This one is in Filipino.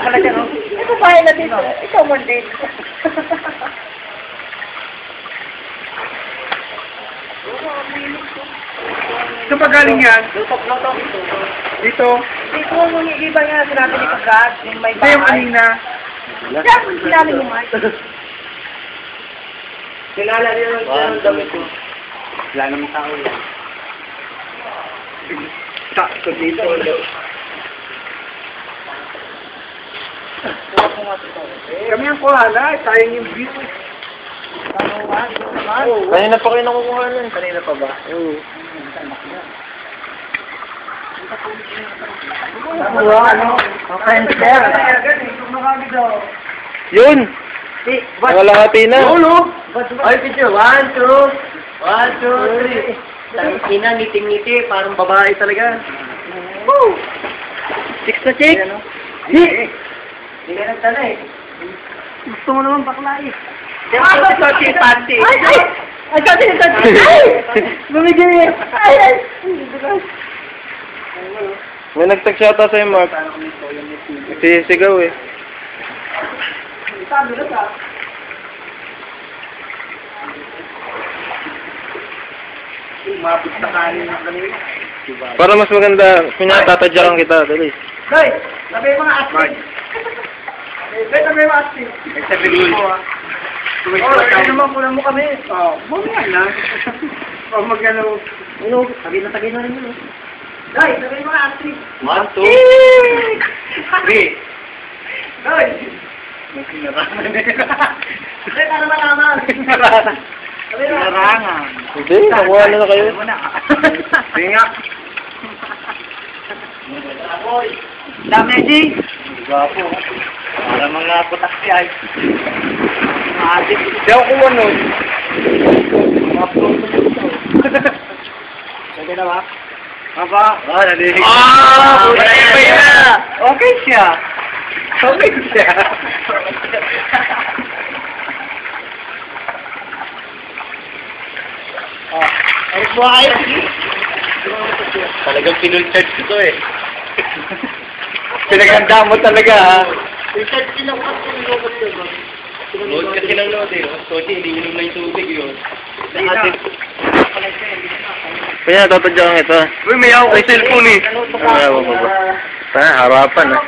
Pala siya, no? Ito bahay na dito. Ikaw man din. Saan pa galing yan? Lutok. Dito. Dito yung iba nga sinabi ni Pagkat, yung may Ito yung kanina. Kaya sinabi ni Mike. Kilala niyo yung damit ko. Wala namang tao yan. Sakto dito. Kami ang kuhala. Sayang yung view. Kanina pa kayo nakukuha nun. Kanina pa ba? Oo. Yun! Nakalahati na. Ay, picture. 1, 2. 1, 2, 3. Tangina, ngiting-ngiti. Parang babae talaga. Woo! Chicks na chick? Hindi ka nagtala eh. Gusto mo naman bakla eh. Panty. Ay! Bumigay! Ay! May nag-text yata sa'yo, Mark. Sisigaw eh. Sabi na ka. Mabot na kanin ng kanina. Para mas maganda, pinatatadyakan kita. Dali. Hoy! Sabi yung mga acting. Hoy, sabi yung mga acting. Nagsabi ko ah. Ano naman, kulang mo kami. Oo. Bumihan na. O mag-ano. Ano? Tagay na rin yun. Hoy, sabi yung mga acting. 1, 2, 3. Hoy! Naraman Hoy, para malaman. Naraman. Sabi yung Naraman. Hindi, nakuha na kayo. Sige nga. Dami, G. Gapo. Para mga putak si ay. Adik. Hindi ako kuha nun. Sabi na ba? Aba. Nalilig. Buti na! Okay siya. Okay siya. Arik mo kayo. Talagang pinul-charge ko to eh. Pinaganda mo talaga ha. Richard, sinukat ko ng lobot ko ba? Load kasi ng load eh. Kasi hindi minom na yung tubig yun. Kaya tatadyakan ito. Uy, may ako kay cellphone eh. Harapan ah.